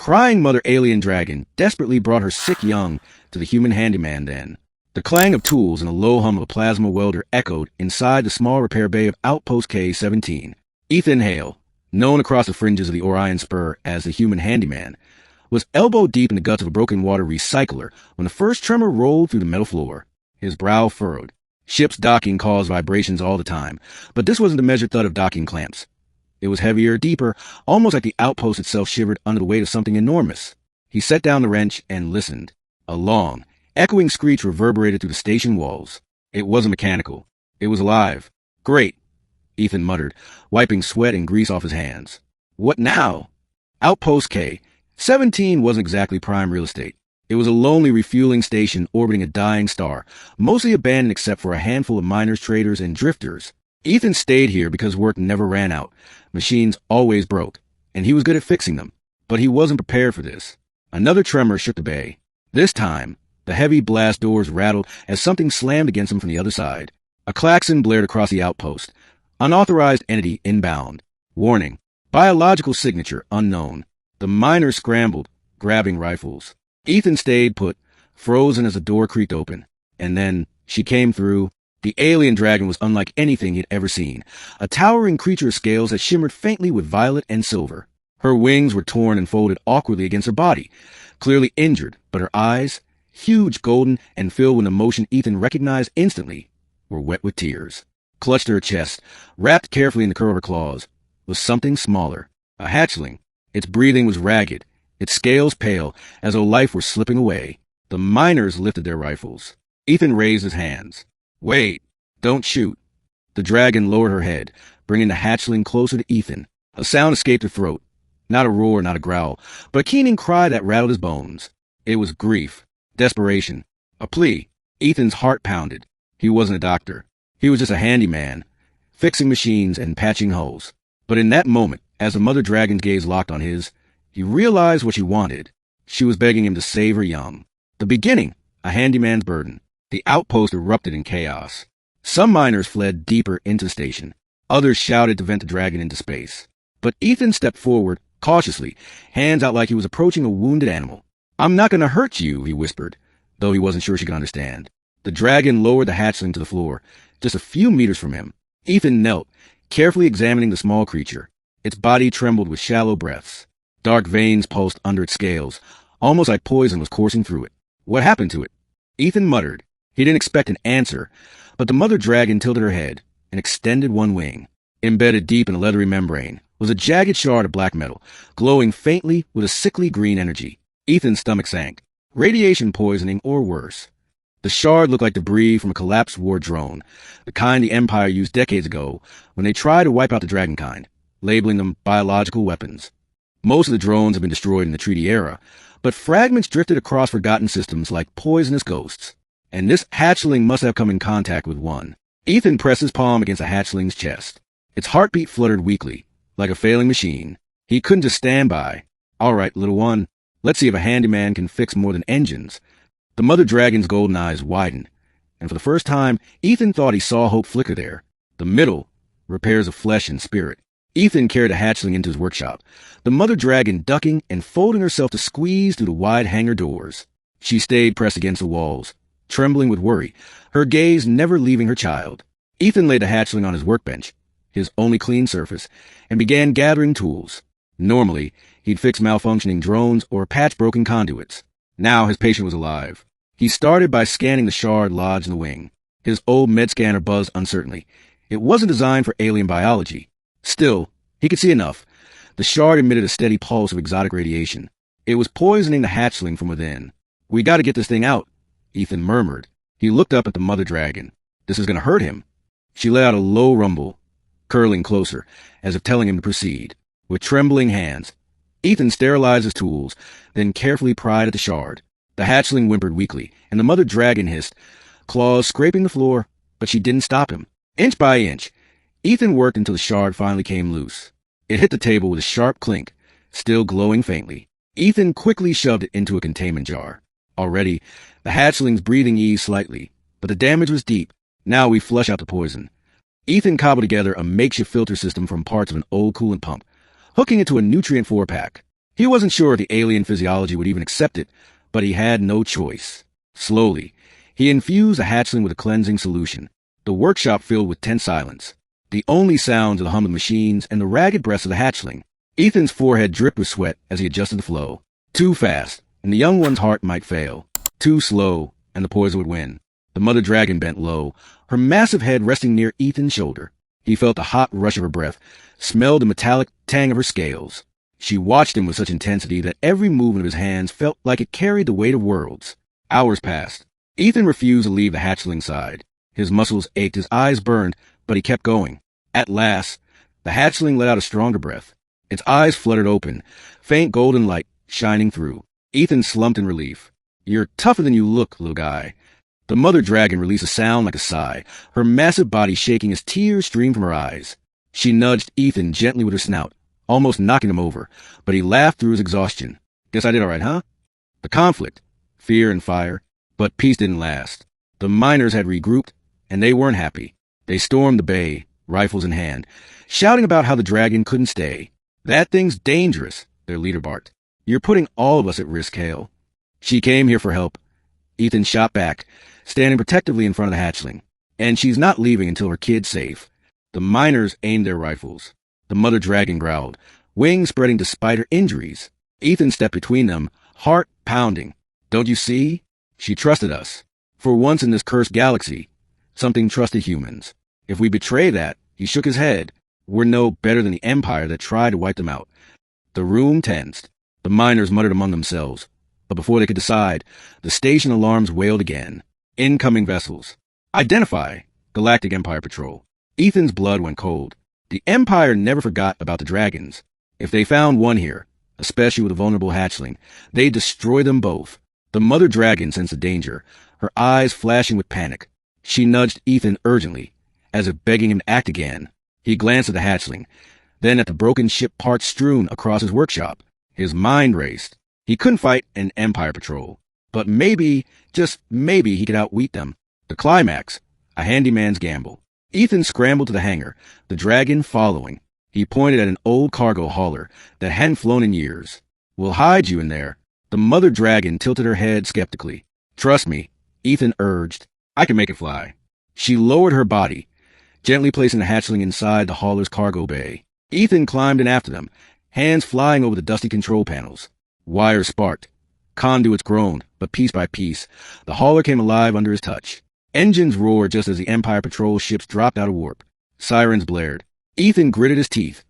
crying mother alien dragon desperately brought her sick young to the human handyman then. The clang of tools and a low hum of a plasma welder echoed inside the small repair bay of Outpost K-17. Ethan Hale, known across the fringes of the Orion Spur as the Human Handyman, was elbow deep in the guts of a broken water recycler when the first tremor rolled through the metal floor. His brow furrowed. Ships docking caused vibrations all the time, but this wasn't the measured thud of docking clamps. It was heavier, deeper, almost like the outpost itself shivered under the weight of something enormous. He set down the wrench and listened. A long, echoing screech reverberated through the station walls. It wasn't mechanical. It was alive. Great, Ethan muttered, wiping sweat and grease off his hands. What now? Outpost K-17 wasn't exactly prime real estate. It was a lonely refueling station orbiting a dying star, mostly abandoned except for a handful of miners, traders, and drifters. Ethan stayed here because work never ran out. Machines always broke, and he was good at fixing them. But he wasn't prepared for this. Another tremor shook the bay. This time, the heavy blast doors rattled as something slammed against them from the other side. A klaxon blared across the outpost. Unauthorized entity inbound. Warning. Biological signature unknown. The miners scrambled, grabbing rifles. Ethan stayed put, frozen as the door creaked open. And then, she came through. The alien dragon was unlike anything he'd ever seen. A towering creature of scales that shimmered faintly with violet and silver. Her wings were torn and folded awkwardly against her body, clearly injured, but her eyes, huge, golden, and filled with emotion Ethan recognized instantly, were wet with tears. Clutched to her chest, wrapped carefully in the curl of her claws, was something smaller. A hatchling. Its breathing was ragged, its scales pale, as though life were slipping away. The miners lifted their rifles. Ethan raised his hands. Wait, don't shoot. The dragon lowered her head, bringing the hatchling closer to Ethan. A sound escaped her throat. Not a roar, not a growl, but a keening cry that rattled his bones. It was grief, desperation, a plea. Ethan's heart pounded. He wasn't a doctor. He was just a handyman, fixing machines and patching holes. But in that moment, as the mother dragon's gaze locked on his, he realized what she wanted. She was begging him to save her young. The beginning, a handyman's burden. The outpost erupted in chaos. Some miners fled deeper into the station. Others shouted to vent the dragon into space. But Ethan stepped forward, cautiously, hands out like he was approaching a wounded animal. I'm not going to hurt you, he whispered, though he wasn't sure she could understand. The dragon lowered the hatchling to the floor, just a few meters from him. Ethan knelt, carefully examining the small creature. Its body trembled with shallow breaths. Dark veins pulsed under its scales, almost like poison was coursing through it. What happened to it? Ethan muttered. He didn't expect an answer, but the mother dragon tilted her head and extended one wing. Embedded deep in the leathery membrane was a jagged shard of black metal, glowing faintly with a sickly green energy. Ethan's stomach sank. Radiation poisoning or worse. The shard looked like debris from a collapsed war drone, the kind the Empire used decades ago when they tried to wipe out the dragonkind, labeling them biological weapons. Most of the drones had been destroyed in the Treaty era, but fragments drifted across forgotten systems like poisonous ghosts. And this hatchling must have come in contact with one. Ethan pressed his palm against the hatchling's chest. Its heartbeat fluttered weakly, like a failing machine. He couldn't just stand by. All right, little one, let's see if a handyman can fix more than engines. The mother dragon's golden eyes widened, and for the first time, Ethan thought he saw hope flicker there. The middle, repairs of flesh and spirit. Ethan carried a hatchling into his workshop, the mother dragon ducking and folding herself to squeeze through the wide hangar doors. She stayed pressed against the walls, trembling with worry, her gaze never leaving her child. Ethan laid the hatchling on his workbench, his only clean surface, and began gathering tools. Normally, he'd fix malfunctioning drones or patch broken conduits. Now his patient was alive. He started by scanning the shard lodged in the wing. His old med scanner buzzed uncertainly. It wasn't designed for alien biology. Still, he could see enough. The shard emitted a steady pulse of exotic radiation. It was poisoning the hatchling from within. We gotta get this thing out, Ethan murmured. He looked up at the mother dragon. This is gonna hurt him. She let out a low rumble, curling closer, as if telling him to proceed. With trembling hands, Ethan sterilized his tools, then carefully pried at the shard. The hatchling whimpered weakly, and the mother dragon hissed, claws scraping the floor, but she didn't stop him. Inch by inch, Ethan worked until the shard finally came loose. It hit the table with a sharp clink, still glowing faintly. Ethan quickly shoved it into a containment jar. Already, the hatchling's breathing eased slightly, but the damage was deep. Now we flush out the poison. Ethan cobbled together a makeshift filter system from parts of an old coolant pump, hooking it to a nutrient 4-pack. He wasn't sure if the alien physiology would even accept it, but he had no choice. Slowly, he infused a hatchling with a cleansing solution. The workshop filled with tense silence. The only sounds of the hum of machines and the ragged breaths of the hatchling. Ethan's forehead dripped with sweat as he adjusted the flow. Too fast, and the young one's heart might fail. Too slow, and the poison would win. The mother dragon bent low, her massive head resting near Ethan's shoulder. He felt the hot rush of her breath, smelled the metallic tang of her scales. She watched him with such intensity that every movement of his hands felt like it carried the weight of worlds. Hours passed. Ethan refused to leave the hatchling side. His muscles ached, his eyes burned, but he kept going. At last, the hatchling let out a stronger breath. Its eyes fluttered open, faint golden light shining through. Ethan slumped in relief. "You're tougher than you look, little guy." The mother dragon released a sound like a sigh, her massive body shaking as tears streamed from her eyes. She nudged Ethan gently with her snout, almost knocking him over, but he laughed through his exhaustion. "Guess I did all right, huh?" The conflict, fear and fire, but peace didn't last. The miners had regrouped, and they weren't happy. They stormed the bay, rifles in hand, shouting about how the dragon couldn't stay. "That thing's dangerous," their leader barked. "You're putting all of us at risk, Hale." "She came here for help." Ethan shot back, standing protectively in front of the hatchling. "And she's not leaving until her kid's safe." The miners aimed their rifles. The mother dragon growled, wings spreading despite her injuries. Ethan stepped between them, heart pounding. "Don't you see? She trusted us. For once in this cursed galaxy, something trusted humans. If we betray that," he shook his head, "we're no better than the Empire that tried to wipe them out." The room tensed. The miners muttered among themselves. But before they could decide, the station alarms wailed again. Incoming vessels. "Identify!" Galactic Empire Patrol. Ethan's blood went cold. The Empire never forgot about the dragons. If they found one here, especially with a vulnerable hatchling, they'd destroy them both. The mother dragon sensed the danger, her eyes flashing with panic. She nudged Ethan urgently, as if begging him to act again. He glanced at the hatchling, then at the broken ship parts strewn across his workshop. His mind raced. He couldn't fight an Empire Patrol, but maybe, just maybe, he could outwit them. The climax, a handyman's gamble. Ethan scrambled to the hangar, the dragon following. He pointed at an old cargo hauler that hadn't flown in years. "We'll hide you in there." The mother dragon tilted her head skeptically. "Trust me," Ethan urged. "I can make it fly." She lowered her body, gently placing the hatchling inside the hauler's cargo bay. Ethan climbed in after them, hands flying over the dusty control panels. Wires sparked. Conduits groaned, but piece by piece, the hauler came alive under his touch. Engines roared just as the Empire Patrol ships dropped out of warp. Sirens blared. Ethan gritted his teeth,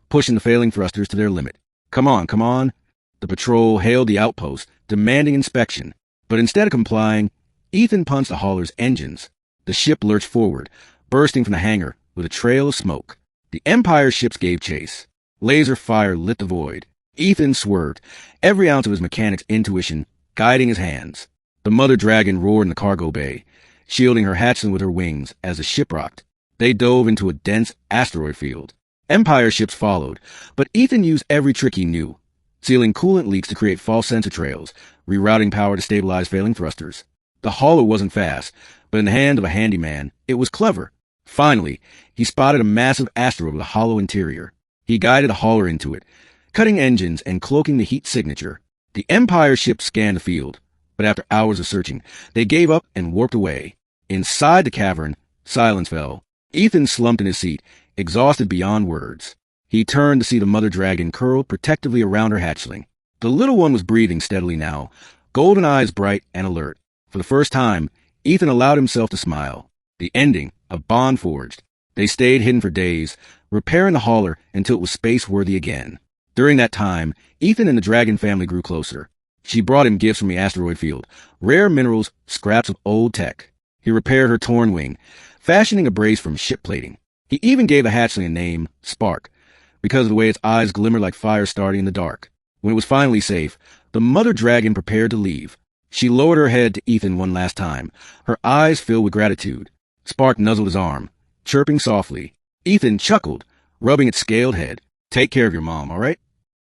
pushing the failing thrusters to their limit. Come on, come on." The patrol hailed the outpost, demanding inspection. But instead of complying, Ethan punched the hauler's engines. The ship lurched forward, bursting from the hangar with a trail of smoke. The Empire ships gave chase. Laser fire lit the void. Ethan swerved, every ounce of his mechanic's intuition guiding his hands. The mother dragon roared in the cargo bay, shielding her hatchling with her wings as the ship rocked. They dove into a dense asteroid field. Empire ships followed, but Ethan used every trick he knew, sealing coolant leaks to create false sensor trails, rerouting power to stabilize failing thrusters. The hauler wasn't fast, but in the hand of a handyman, it was clever. Finally, he spotted a massive asteroid with a hollow interior. He guided the hauler into it, cutting engines and cloaking the heat signature. The Empire ship scanned the field, but after hours of searching, they gave up and warped away. Inside the cavern, silence fell. Ethan slumped in his seat, exhausted beyond words. He turned to see the mother dragon curled protectively around her hatchling. The little one was breathing steadily now, golden eyes bright and alert. For the first time, Ethan allowed himself to smile. The ending, a bond forged. They stayed hidden for days, repairing the hauler until it was space-worthy again. During that time, Ethan and the dragon family grew closer. She brought him gifts from the asteroid field, rare minerals, scraps of old tech. He repaired her torn wing, fashioning a brace from ship plating. He even gave the hatchling a name, Spark, because of the way its eyes glimmered like fire starting in the dark. When it was finally safe, the mother dragon prepared to leave. She lowered her head to Ethan one last time, her eyes filled with gratitude. Spark nuzzled his arm, chirping softly. Ethan chuckled, rubbing its scaled head. "Take care of your mom, all right?"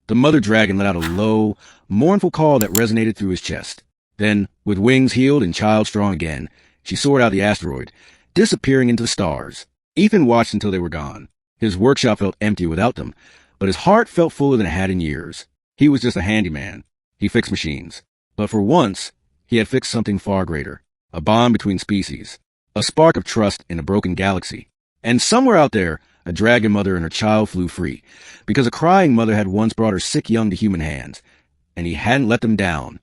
The mother dragon let out a low, mournful call that resonated through his chest. Then, with wings healed and child strong again, she soared out the asteroid, disappearing into the stars. Ethan watched until they were gone. His workshop felt empty without them, but his heart felt fuller than it had in years. He was just a handyman. He fixed machines. But for once, he had fixed something far greater. A bond between species. A spark of trust in a broken galaxy. And somewhere out there, a dragon mother and her child flew free. Because a crying mother had once brought her sick young to human hands. And he hadn't let them down.